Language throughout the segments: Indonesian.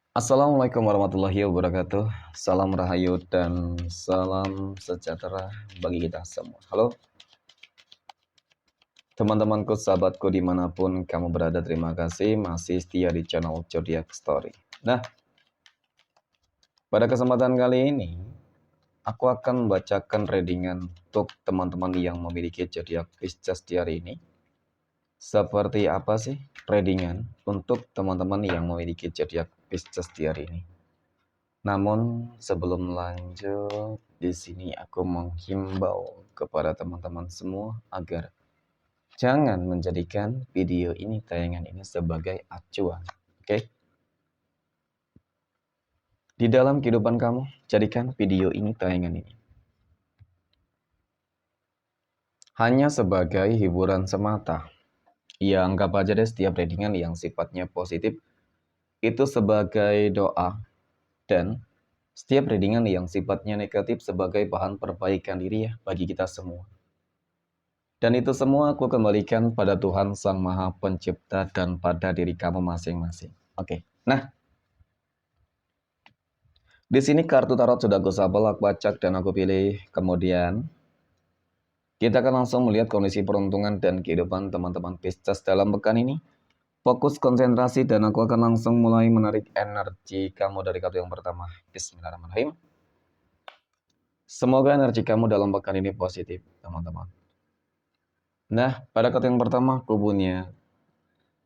Assalamualaikum warahmatullahi wabarakatuh. Salam rahayu dan salam sejahtera bagi kita semua. Halo teman-temanku, sahabatku dimanapun kamu berada, terima kasih masih setia di channel Zodiac Story. Nah, pada kesempatan kali ini aku akan membacakan readingan untuk teman-teman yang memiliki zodiak Pisces di hari ini. Seperti apa sih readingan untuk teman-teman yang memiliki zodiak Pisces di hari ini? Namun sebelum lanjut, di sini aku menghimbau kepada teman-teman semua agar jangan menjadikan video ini, tayangan ini sebagai acuan. Oke? Di dalam kehidupan kamu, jadikan video ini, tayangan ini hanya sebagai hiburan semata. Ya, anggap aja deh setiap readingan yang sifatnya positif itu sebagai doa, dan setiap readingan yang sifatnya negatif sebagai bahan perbaikan diri ya bagi kita semua. Dan itu semua aku kembalikan pada Tuhan Sang Maha Pencipta dan pada diri kamu masing-masing. Oke. Nah, di sini kartu tarot sudah aku sabel, aku bacak dan aku pilih. Kemudian kita akan langsung melihat kondisi peruntungan dan kehidupan teman-teman Pisces dalam pekan ini. Fokus konsentrasi dan aku akan langsung mulai menarik energi kamu dari kartu yang pertama. Bismillahirrahmanirrahim. Semoga energi kamu dalam pekan ini positif, teman-teman. Nah, pada kartu yang pertama aku punya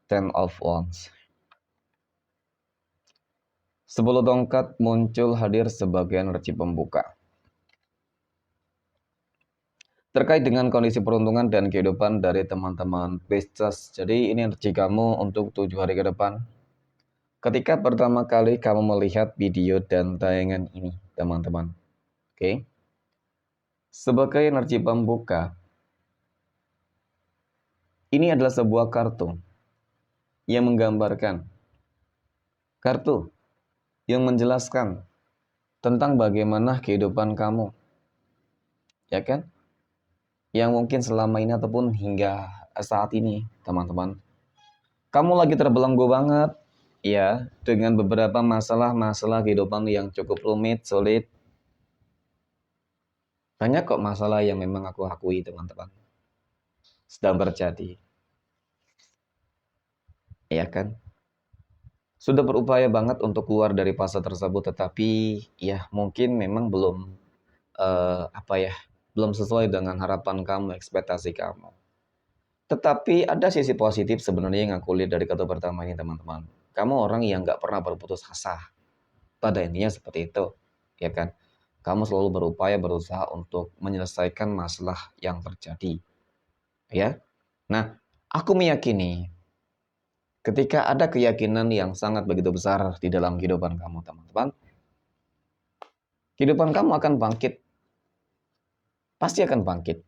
Ten of Wands. 10 tongkat muncul hadir sebagai energi pembuka. Terkait dengan kondisi peruntungan dan kehidupan dari teman-teman Pisces. Jadi ini energi kamu untuk 7 hari ke depan. Ketika pertama kali kamu melihat video dan tayangan ini, teman-teman. Oke. Sebagai energi pembuka, ini adalah sebuah kartu yang menggambarkan, kartu yang menjelaskan tentang bagaimana kehidupan kamu. Ya kan? Yang mungkin selama ini ataupun hingga saat ini, teman-teman. Kamu lagi terbelenggu banget, ya, dengan beberapa masalah-masalah kehidupan yang cukup rumit, sulit. Banyak kok masalah yang memang aku akui, teman-teman, sedang terjadi. Ya kan? Sudah berupaya banget untuk keluar dari fase tersebut, tetapi ya mungkin memang belum belum sesuai dengan harapan kamu, ekspektasi kamu. Tetapi ada sisi positif sebenarnya yang aku lihat dari kartu pertama ini, teman-teman. Kamu orang yang nggak pernah berputus asa. Pada intinya seperti itu, ya kan? Kamu selalu berupaya, berusaha untuk menyelesaikan masalah yang terjadi, ya. Nah, aku meyakini ketika ada keyakinan yang sangat begitu besar di dalam kehidupan kamu, teman-teman, kehidupan kamu akan bangkit, pasti akan bangkit,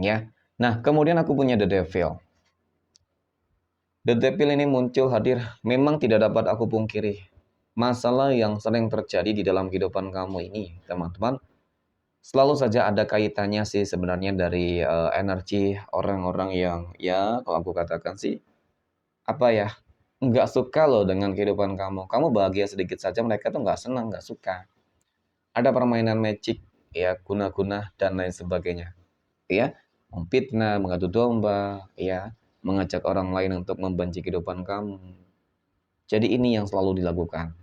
ya. Nah, kemudian aku punya The Devil. The Devil ini muncul hadir, memang tidak dapat aku pungkiri. Masalah yang sering terjadi di dalam kehidupan kamu ini, teman-teman, selalu saja ada kaitannya sih sebenarnya dari energi orang-orang yang, ya kalau aku katakan sih, apa ya, nggak suka loh dengan kehidupan kamu. Kamu bahagia sedikit saja mereka tuh nggak senang, nggak suka. Ada permainan magic, ya, guna-guna dan lain sebagainya, ya, memfitnah, mengadu domba, ya, mengajak orang lain untuk membenci kehidupan kamu. Jadi ini yang selalu dilakukan.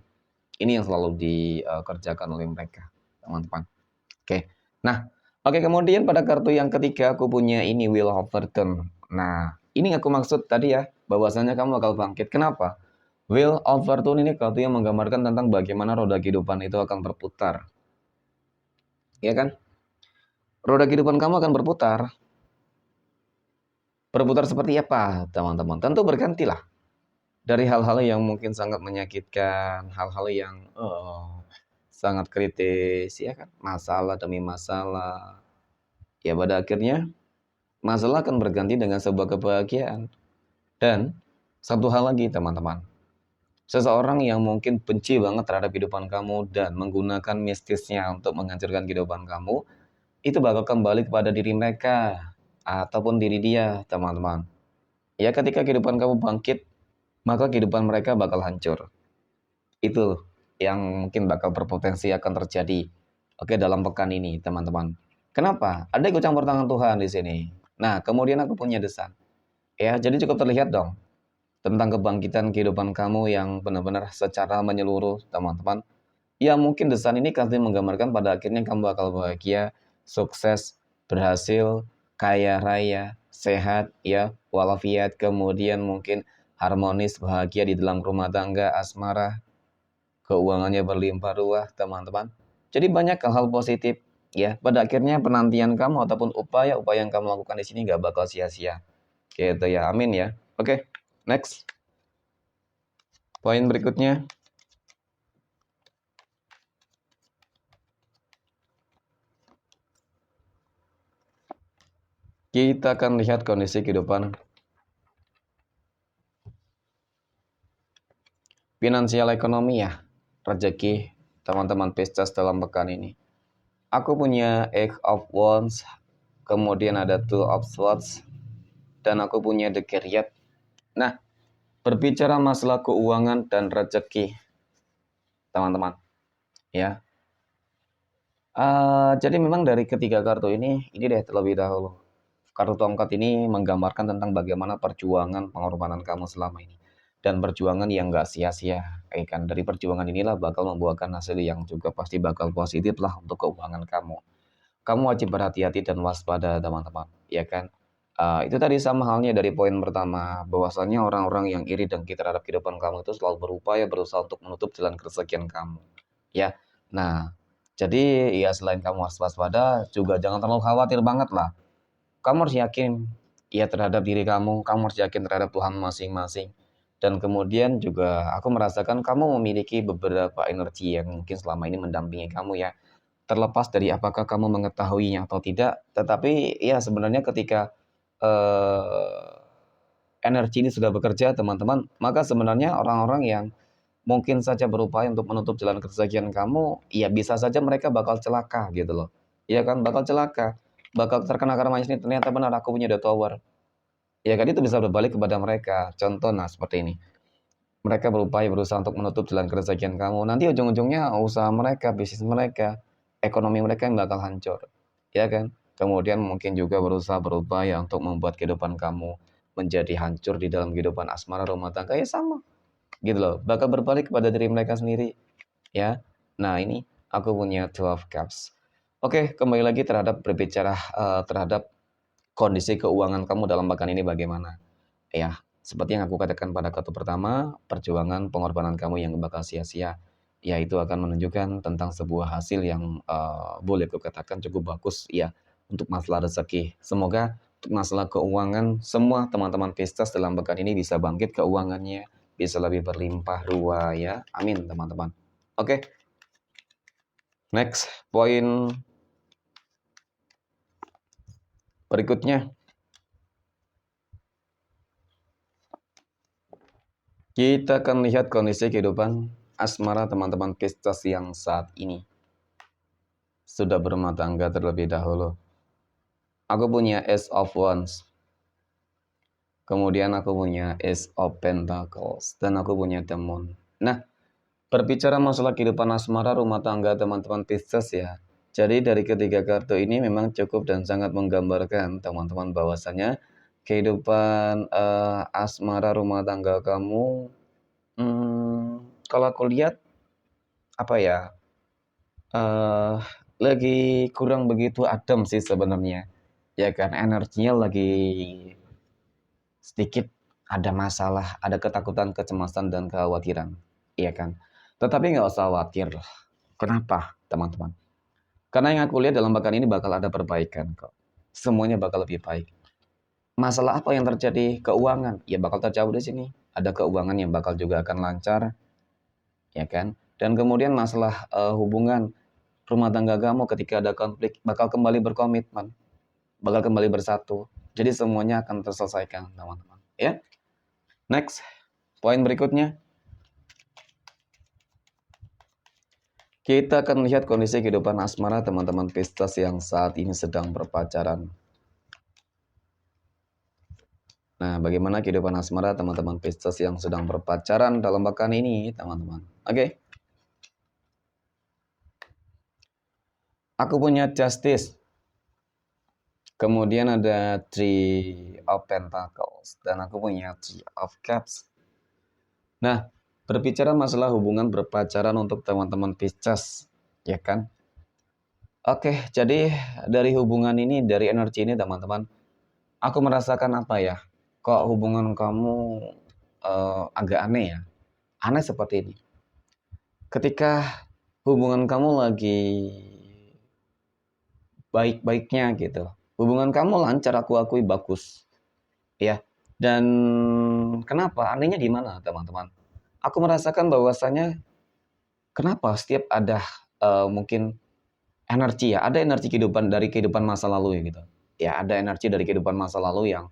Ini yang selalu dikerjakan oleh mereka, teman-teman. Oke. Nah, oke, kemudian pada kartu yang ketiga aku punya ini Wheel of Fortune. Nah, ini aku maksud tadi ya, bahwasanya kamu bakal bangkit. Kenapa? Wheel of Fortune ini kartu yang menggambarkan tentang bagaimana roda kehidupan itu akan berputar. Ya kan? Roda kehidupan kamu akan berputar. Berputar seperti apa, teman-teman? Tentu bergantilah. Dari hal-hal yang mungkin sangat menyakitkan, hal-hal yang sangat kritis, ya kan? Masalah demi masalah. Ya pada akhirnya masalah akan berganti dengan sebuah kebahagiaan. Dan satu hal lagi, teman-teman. Seseorang yang mungkin benci banget terhadap kehidupan kamu dan menggunakan mistisnya untuk menghancurkan kehidupan kamu, itu bakal kembali kepada diri mereka ataupun diri dia, teman-teman. Ya, ketika kehidupan kamu bangkit, maka kehidupan mereka bakal hancur. Itu yang mungkin bakal berpotensi akan terjadi. Oke, dalam pekan ini, teman-teman. Kenapa? Ada ikut campur tangan Tuhan di sini. Nah, kemudian aku punya desan. Ya, jadi cukup terlihat dong tentang kebangkitan kehidupan kamu yang benar-benar secara menyeluruh, teman-teman. Ya, mungkin desan ini kasih menggambarkan pada akhirnya kamu bakal bahagia, sukses, berhasil, kaya raya, sehat, ya, walafiat, kemudian mungkin harmonis, bahagia di dalam rumah tangga, asmara, keuangannya berlimpah ruah, teman-teman. Jadi banyak hal-hal positif, ya. Pada akhirnya penantian kamu ataupun upaya-upaya yang kamu lakukan di sini nggak bakal sia-sia. Gitu ya, amin ya. Oke, next. Poin berikutnya. Kita akan lihat kondisi kehidupan finansial ekonomi ya, rezeki teman-teman Pisces dalam pekan ini. Aku punya Eight of Wands, kemudian ada Two of Swords, dan aku punya The Chariot. Nah, berbicara masalah keuangan dan rezeki, teman-teman, ya. Jadi memang dari ketiga kartu ini deh terlebih dahulu. Kartu tongkat ini menggambarkan tentang bagaimana perjuangan pengorbanan kamu selama ini. Dan perjuangan yang gak sia-sia. Kan dari perjuangan inilah bakal membuahkan hasil yang juga pasti bakal positif lah untuk keuangan kamu. Kamu wajib berhati-hati dan waspada, teman-teman. Ya kan? Itu tadi sama halnya dari poin pertama. Bahwasannya orang-orang yang iri dengki terhadap kehidupan kamu itu selalu berupaya berusaha untuk menutup jalan keresakian kamu. Ya. Nah, jadi ya selain kamu waspada, juga jangan terlalu khawatir banget lah. Kamu harus yakin ya terhadap diri kamu harus yakin terhadap Tuhan masing-masing. Dan kemudian juga aku merasakan kamu memiliki beberapa energi yang mungkin selama ini mendampingi kamu ya. Terlepas dari apakah kamu mengetahuinya atau tidak, tetapi ya sebenarnya ketika eh, energi ini sudah bekerja, teman-teman, maka sebenarnya orang-orang yang mungkin saja berupaya untuk menutup jalan kesakitan kamu, ya bisa saja mereka bakal celaka gitu loh. Iya kan, bakal celaka. Bakal terkena karma ini ternyata benar aku punya the tower. Ya kan itu bisa berbalik kepada mereka. Contoh nah seperti ini. Mereka berupaya berusaha untuk menutup jalan keresakian kamu. Nanti ujung-ujungnya usaha mereka, bisnis mereka, ekonomi mereka yang bakal hancur. Ya kan? Kemudian mungkin juga berusaha berupaya untuk membuat kehidupan kamu menjadi hancur di dalam kehidupan asmara rumah tangga. Ya sama gitu loh, bakal berbalik kepada diri mereka sendiri ya. Nah ini aku punya 12 cups. Oke, kembali lagi terhadap berbicara terhadap kondisi keuangan kamu dalam pekan ini bagaimana ya. Seperti yang aku katakan pada kartu pertama, perjuangan pengorbanan kamu yang bakal sia-sia, ya itu akan menunjukkan tentang sebuah hasil yang boleh aku katakan cukup bagus ya untuk masalah rezeki. Semoga untuk masalah keuangan semua teman-teman Pisces dalam pekan ini bisa bangkit keuangannya, bisa lebih berlimpah ruah ya. Amin teman-teman. Oke. Next, poin berikutnya. Kita akan lihat kondisi kehidupan asmara teman-teman Pisces yang saat ini sudah berumah tangga terlebih dahulu. Aku punya Ace of Wands. Kemudian aku punya Ace of Pentacles. Dan aku punya The Moon. Nah, berbicara masalah kehidupan asmara rumah tangga teman-teman Pisces ya. Jadi dari ketiga kartu ini memang cukup dan sangat menggambarkan teman-teman bahwasanya kehidupan asmara rumah tangga kamu, kalau aku lihat apa ya, eh lagi kurang begitu adem sih sebenarnya. Ya kan, energinya lagi sedikit ada masalah, ada ketakutan, kecemasan, dan kekhawatiran. Iya kan? Tetapi nggak usah khawatir. Kenapa, teman-teman? Karena yang aku lihat dalam pekan ini bakal ada perbaikan kok. Semuanya bakal lebih baik. Masalah apa yang terjadi? Keuangan. Ya bakal terjauh di sini. Ada keuangan yang bakal juga akan lancar. Ya kan? Dan kemudian masalah hubungan rumah tangga kamu ketika ada konflik bakal kembali berkomitmen. Bakal kembali bersatu. Jadi semuanya akan terselesaikan, teman-teman. Ya. Next. Poin berikutnya. Kita akan melihat kondisi kehidupan asmara teman-teman Pisces yang saat ini sedang berpacaran. Nah, bagaimana kehidupan asmara teman-teman Pisces yang sedang berpacaran dalam pekan ini, teman-teman? Oke. Aku punya Justice. Kemudian ada Three of Pentacles. Dan aku punya Three of Cups. Nah, berbicara masalah hubungan berpacaran untuk teman-teman Pisces, ya kan? Oke, jadi dari hubungan ini, dari energi ini teman-teman, aku merasakan apa ya? Kok hubungan kamu agak aneh ya? Aneh seperti ini. Ketika hubungan kamu lagi baik-baiknya gitu. Hubungan kamu lancar, aku akui bagus. Ya. Dan kenapa? Anehnya di mana, teman-teman? Aku merasakan bahwasanya kenapa setiap ada mungkin energi ya, ada energi kehidupan dari kehidupan masa lalu ya gitu. Ya, ada energi dari kehidupan masa lalu yang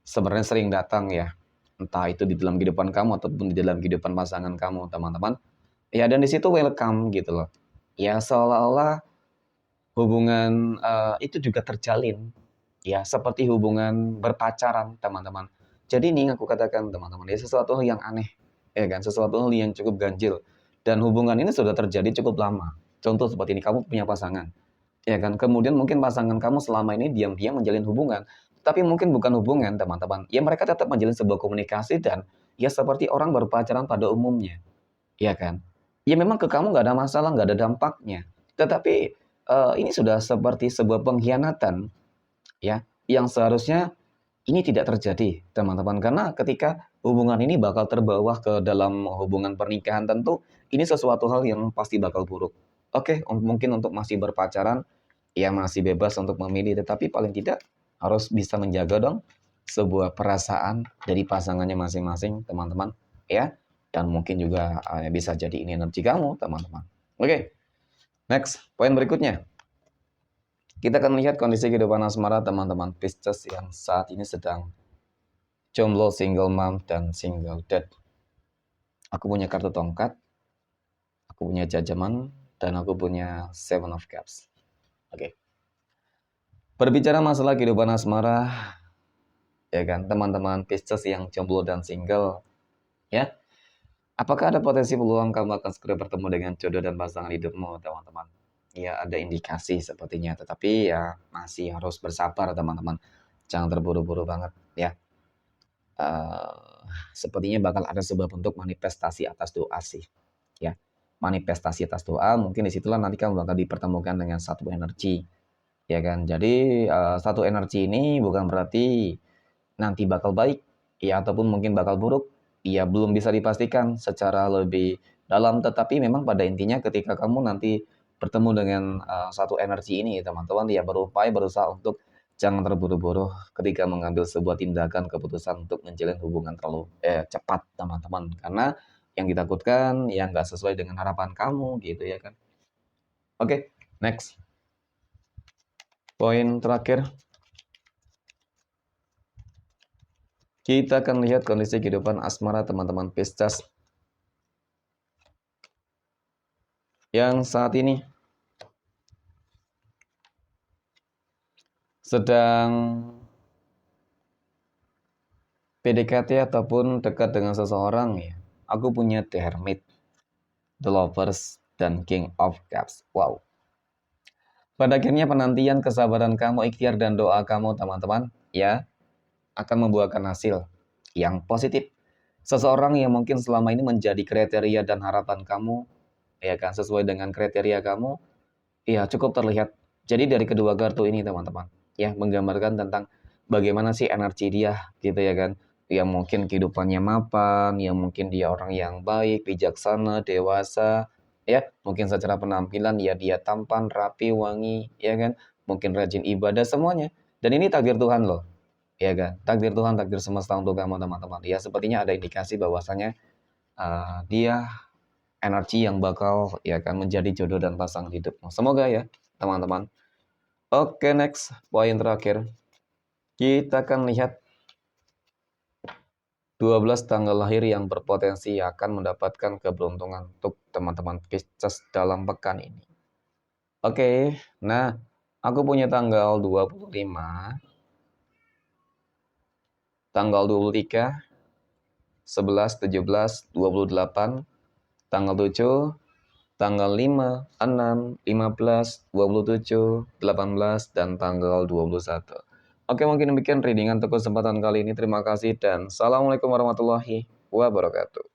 sebenarnya sering datang ya. Entah itu di dalam kehidupan kamu ataupun di dalam kehidupan pasangan kamu, teman-teman. Ya, dan di situ welcome gitu loh. Ya, seolah-olah hubungan itu juga terjalin. Ya, seperti hubungan berpacaran, teman-teman. Jadi ini aku katakan, teman-teman, ya sesuatu hal yang aneh. Ya kan, sesuatu hal yang cukup ganjil. Dan hubungan ini sudah terjadi cukup lama. Contoh seperti ini, kamu punya pasangan. Ya kan, kemudian mungkin pasangan kamu selama ini diam-diam menjalin hubungan. Tapi mungkin bukan hubungan, teman-teman. Ya mereka tetap menjalin sebuah komunikasi dan ya seperti orang berpacaran pada umumnya. Ya kan? Ya memang ke kamu nggak ada masalah, nggak ada dampaknya. Tetapi ini sudah seperti sebuah pengkhianatan, ya, yang seharusnya ini tidak terjadi, teman-teman. Karena ketika hubungan ini bakal terbawa ke dalam hubungan pernikahan, tentu ini sesuatu hal yang pasti bakal buruk. Oke, mungkin untuk masih berpacaran, ya masih bebas untuk memilih, tetapi paling tidak harus bisa menjaga dong sebuah perasaan dari pasangannya masing-masing, teman-teman, ya. Dan mungkin juga bisa jadi ini energi kamu, teman-teman. Oke, next, poin berikutnya. Kita akan melihat kondisi kehidupan asmara teman-teman Pisces yang saat ini sedang jomblo, single mom, dan single dad. Aku punya kartu tongkat, aku punya jajaman, dan aku punya Seven of Cups. Oke. Berbicara masalah kehidupan asmara, ya kan, teman-teman Pisces yang jomblo dan single, ya. Apakah ada potensi peluang kamu akan segera bertemu dengan jodoh dan pasangan hidupmu, teman-teman? Ya, ada indikasi sepertinya, tetapi ya masih harus bersabar, teman-teman. Jangan terburu-buru banget, ya. Sepertinya bakal ada sebuah bentuk manifestasi atas doa sih, ya. Manifestasi atas doa, mungkin disitulah nanti kamu bakal dipertemukan dengan satu energi, ya kan. Jadi satu energi ini bukan berarti nanti bakal baik, ya ataupun mungkin bakal buruk, ya belum bisa dipastikan secara lebih dalam. Tetapi memang pada intinya ketika kamu nanti bertemu dengan satu energi ini, teman-teman, ya berupaya berusaha untuk jangan terburu-buru ketika mengambil sebuah tindakan keputusan untuk menjalin hubungan terlalu cepat, teman-teman. Karena yang ditakutkan yang nggak sesuai dengan harapan kamu, gitu ya kan. Oke, next. Poin terakhir. Kita akan lihat kondisi kehidupan asmara teman-teman Pisces yang saat ini sedang PDKT ataupun dekat dengan seseorang ya. Aku punya The Hermit, The Lovers, dan King of Cups. Wow. Pada akhirnya penantian, kesabaran kamu, ikhtiar, dan doa kamu teman-teman ya akan membuahkan hasil yang positif. Seseorang yang mungkin selama ini menjadi kriteria dan harapan kamu, ya kan, sesuai dengan kriteria kamu, ya cukup terlihat. Jadi dari kedua kartu ini teman-teman, ya menggambarkan tentang bagaimana sih energi dia gitu ya kan. Ya mungkin kehidupannya mapan, ya mungkin dia orang yang baik, bijaksana, dewasa, ya mungkin secara penampilan ya dia tampan, rapi, wangi, ya kan. Mungkin rajin ibadah semuanya. Dan ini takdir Tuhan loh, ya kan. Takdir Tuhan, takdir semesta untuk kamu teman-teman. Ya sepertinya ada indikasi bahwasanya dia energi yang bakal ya kan menjadi jodoh dan pasangan hidupmu. Semoga ya teman-teman. Oke, next, poin terakhir. Kita akan lihat 12 tanggal lahir yang berpotensi akan mendapatkan keberuntungan untuk teman-teman Pisces dalam pekan ini. Oke, nah aku punya tanggal 25, tanggal 23, 11, 17, 28, tanggal 7, tanggal 5, 6, 15, 27, 18, dan tanggal 21. Oke, mungkin demikian readingan untuk kesempatan kali ini. Terima kasih dan Assalamualaikum warahmatullahi wabarakatuh.